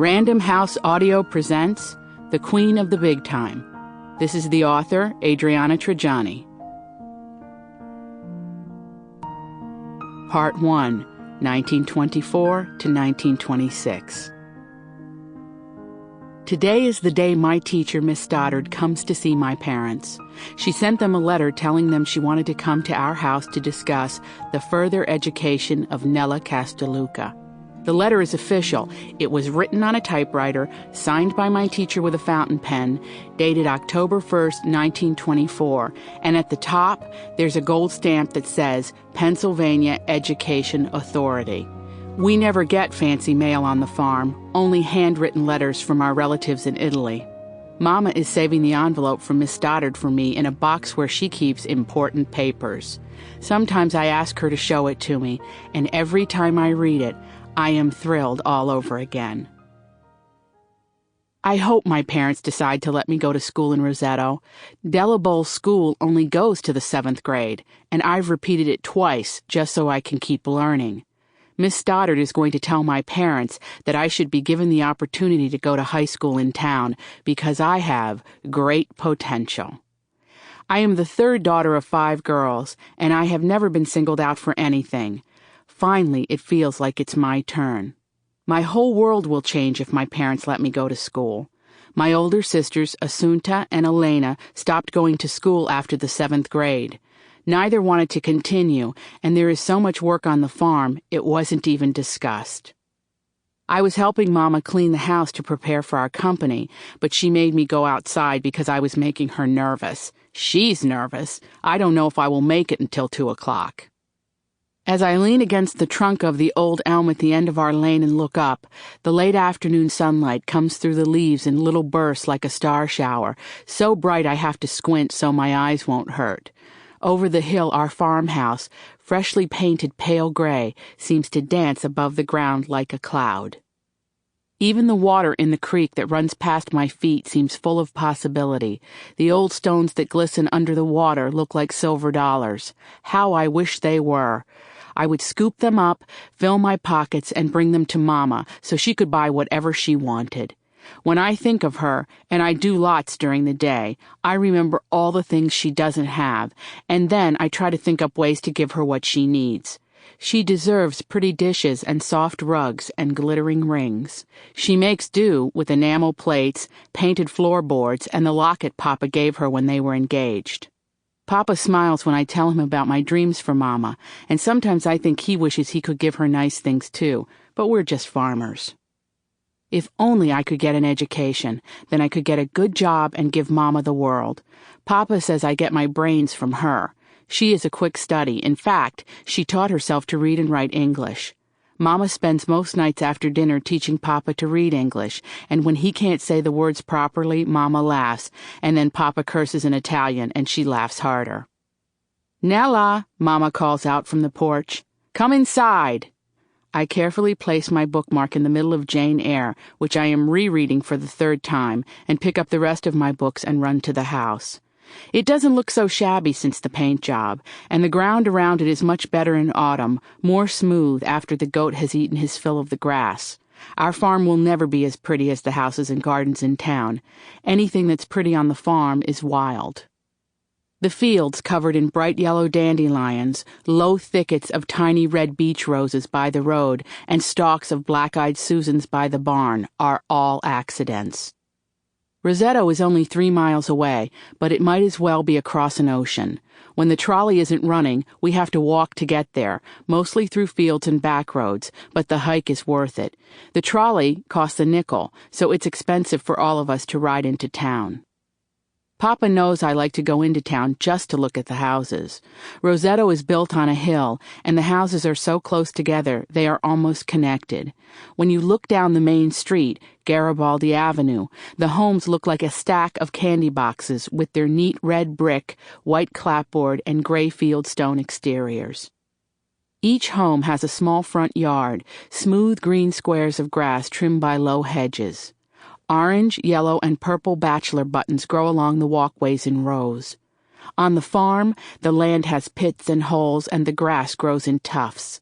Random House Audio presents The Queen of the Big Time. This is the author, Adriana Trigiani. Part 1, 1924 to 1926. Today is the day my teacher, Miss Stoddard, comes to see my parents. She sent them a letter telling them she wanted to come to our house to discuss the further education of Nella Castelluca. The letter is official. It was written on a typewriter, signed by my teacher with a fountain pen, dated October 1st, 1924, and at the top, there's a gold stamp that says, Pennsylvania Education Authority. We never get fancy mail on the farm, only handwritten letters from our relatives in Italy. Mama is saving the envelope from Miss Stoddard for me in a box where she keeps important papers. Sometimes I ask her to show it to me, and every time I read it, I am thrilled all over again. I hope my parents decide to let me go to school in Roseto. Della Bowles School only goes to the 7th grade, and I've repeated it twice just so I can keep learning. Miss Stoddard is going to tell my parents that I should be given the opportunity to go to high school in town because I have great potential. I am the third daughter of 5 girls, and I have never been singled out for anything. Finally, it feels like it's my turn. My whole world will change if my parents let me go to school. My older sisters, Assunta and Elena, stopped going to school after the 7th grade. Neither wanted to continue, and there is so much work on the farm, it wasn't even discussed. I was helping Mama clean the house to prepare for our company, but she made me go outside because I was making her nervous. She's nervous. I don't know if I will make it until 2 o'clock. As I lean against the trunk of the old elm at the end of our lane and look up, the late afternoon sunlight comes through the leaves in little bursts like a star shower, so bright I have to squint so my eyes won't hurt. Over the hill, our farmhouse, freshly painted pale gray, seems to dance above the ground like a cloud. Even the water in the creek that runs past my feet seems full of possibility. The old stones that glisten under the water look like silver dollars. How I wish they were. I would scoop them up, fill my pockets, and bring them to Mama so she could buy whatever she wanted. When I think of her, and I do lots during the day, I remember all the things she doesn't have, and then I try to think up ways to give her what she needs. She deserves pretty dishes and soft rugs and glittering rings. She makes do with enamel plates, painted floorboards, and the locket Papa gave her when they were engaged. Papa smiles when I tell him about my dreams for Mama, and sometimes I think he wishes he could give her nice things too, but we're just farmers. If only I could get an education, then I could get a good job and give Mama the world. Papa says I get my brains from her. She is a quick study. In fact, she taught herself to read and write English. Mama spends most nights after dinner teaching Papa to read English, and when he can't say the words properly, Mama laughs, and then Papa curses in Italian, and she laughs harder. Nella, Mama calls out from the porch. Come inside. I carefully place my bookmark in the middle of Jane Eyre, which I am rereading for the 3rd time, and pick up the rest of my books and run to the house. It doesn't look so shabby since the paint job, and the ground around it is much better in autumn, more smooth after the goat has eaten his fill of the grass. Our farm will never be as pretty as the houses and gardens in town. Anything that's pretty on the farm is wild. The fields covered in bright yellow dandelions, low thickets of tiny red beech roses by the road, and stalks of black-eyed Susans by the barn are all accidents. Roseto is only 3 miles away, but it might as well be across an ocean. When the trolley isn't running, we have to walk to get there, mostly through fields and back roads, but the hike is worth it. The trolley costs a nickel, so it's expensive for all of us to ride into town. Papa knows I like to go into town just to look at the houses. Roseto is built on a hill, and the houses are so close together they are almost connected. When you look down the main street, Garibaldi Avenue, the homes look like a stack of candy boxes with their neat red brick, white clapboard, and gray fieldstone exteriors. Each home has a small front yard, smooth green squares of grass trimmed by low hedges. Orange, yellow, and purple bachelor buttons grow along the walkways in rows. On the farm, the land has pits and holes and the grass grows in tufts.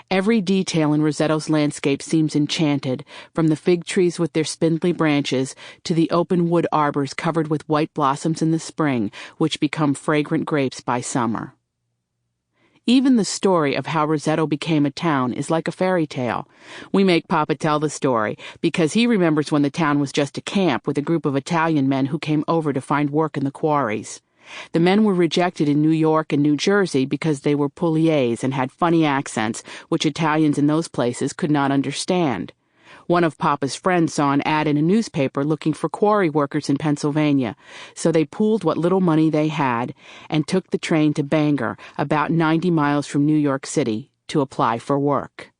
Every detail in Roseto's landscape seems enchanted, from the fig trees with their spindly branches to the open wood arbors covered with white blossoms in the spring, which become fragrant grapes by summer. Even the story of how Roseto became a town is like a fairy tale. We make Papa tell the story because he remembers when the town was just a camp with a group of Italian men who came over to find work in the quarries. The men were rejected in New York and New Jersey because they were Pugliese and had funny accents, which Italians in those places could not understand. One of Papa's friends saw an ad in a newspaper looking for quarry workers in Pennsylvania, so they pooled what little money they had and took the train to Bangor, about 90 miles from New York City, to apply for work.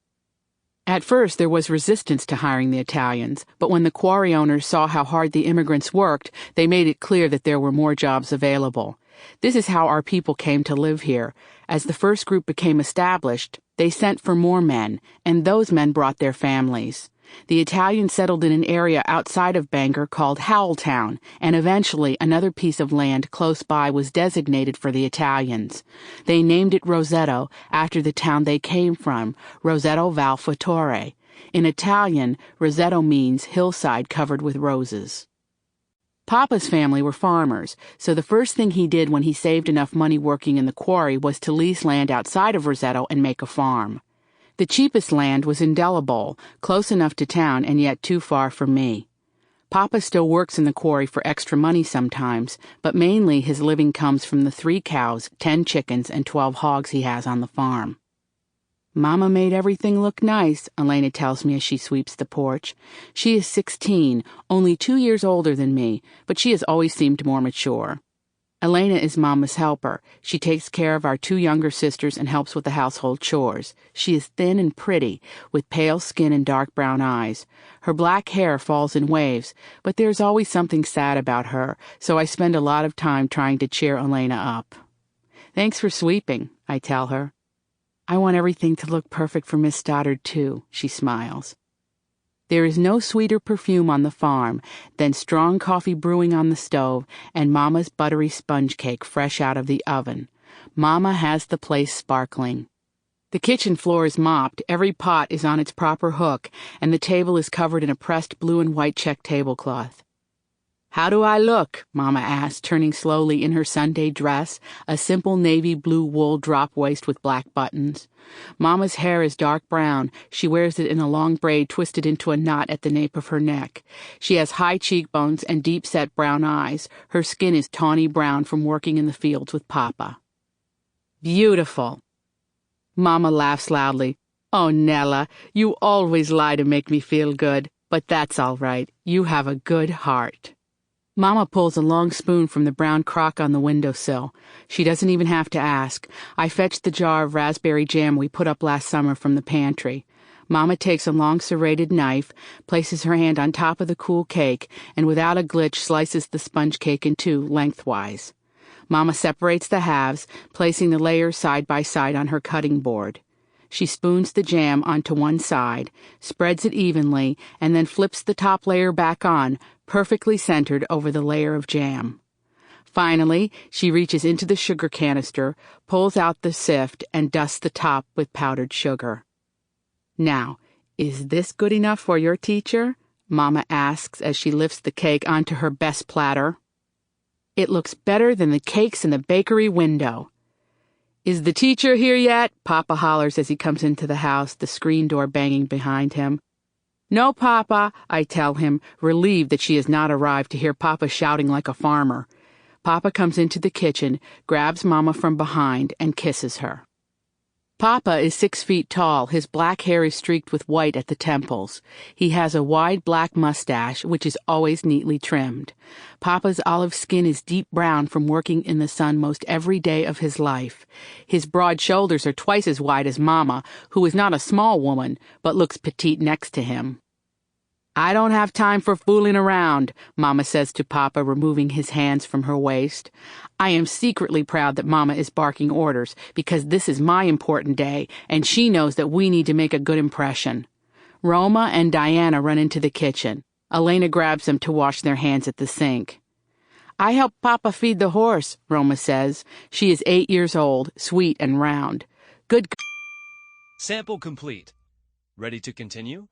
At first, there was resistance to hiring the Italians, but when the quarry owners saw how hard the immigrants worked, they made it clear that there were more jobs available. This is how our people came to live here. As the first group became established, they sent for more men, and those men brought their families. The Italians settled in an area outside of Bangor called Howelltown, and eventually another piece of land close by was designated for the Italians. They named it Roseto after the town they came from, Roseto Val Fattore. In Italian, Roseto means hillside covered with roses. Papa's family were farmers, so the first thing he did when he saved enough money working in the quarry was to lease land outside of Roseto and make a farm. The cheapest land was in Delabole, close enough to town and yet too far from me. Papa still works in the quarry for extra money sometimes, but mainly his living comes from the 3 cows, 10 chickens, and 12 hogs he has on the farm. Mama made everything look nice, Elena tells me as she sweeps the porch. She is 16, only 2 years older than me, but she has always seemed more mature. Elena is Mama's helper. She takes care of our 2 younger sisters and helps with the household chores. She is thin and pretty, with pale skin and dark brown eyes. Her black hair falls in waves, but there's always something sad about her, so I spend a lot of time trying to cheer Elena up. Thanks for sweeping, I tell her. I want everything to look perfect for Miss Stoddard, too, she smiles. There is no sweeter perfume on the farm than strong coffee brewing on the stove and Mama's buttery sponge cake fresh out of the oven. Mama has the place sparkling. The kitchen floor is mopped, every pot is on its proper hook, and the table is covered in a pressed blue and white check tablecloth. "How do I look?" Mama asked, turning slowly in her Sunday dress, a simple navy blue wool drop waist with black buttons. Mama's hair is dark brown. She wears it in a long braid twisted into a knot at the nape of her neck. She has high cheekbones and deep-set brown eyes. Her skin is tawny brown from working in the fields with Papa. "Beautiful." Mama laughs loudly. "Oh, Nella, you always lie to make me feel good, but that's all right. You have a good heart." Mama pulls a long spoon from the brown crock on the windowsill. She doesn't even have to ask. I fetched the jar of raspberry jam we put up last summer from the pantry. Mama takes a long serrated knife, places her hand on top of the cool cake, and without a glitch slices the sponge cake in 2 lengthwise. Mama separates the halves, placing the layers side by side on her cutting board. She spoons the jam onto one side, spreads it evenly, and then flips the top layer back on, perfectly centered over the layer of jam. Finally, she reaches into the sugar canister, pulls out the sift, and dusts the top with powdered sugar. "Now, is this good enough for your teacher?" Mama asks as she lifts the cake onto her best platter. "It looks better than the cakes in the bakery window." "Is the teacher here yet?" Papa hollers as he comes into the house, the screen door banging behind him. "No, Papa," I tell him, relieved that she has not arrived to hear Papa shouting like a farmer. Papa comes into the kitchen, grabs Mama from behind, and kisses her. Papa is 6 feet tall. His black hair is streaked with white at the temples. He has a wide black mustache, which is always neatly trimmed. Papa's olive skin is deep brown from working in the sun most every day of his life. His broad shoulders are twice as wide as Mama, who is not a small woman, but looks petite next to him. "I don't have time for fooling around," Mama says to Papa, removing his hands from her waist. I am secretly proud that Mama is barking orders, because this is my important day, and she knows that we need to make a good impression. Roma and Diana run into the kitchen. Elena grabs them to wash their hands at the sink. "I help Papa feed the horse," Roma says. She is 8 years old, sweet and round. "Good Sample complete. Ready to continue?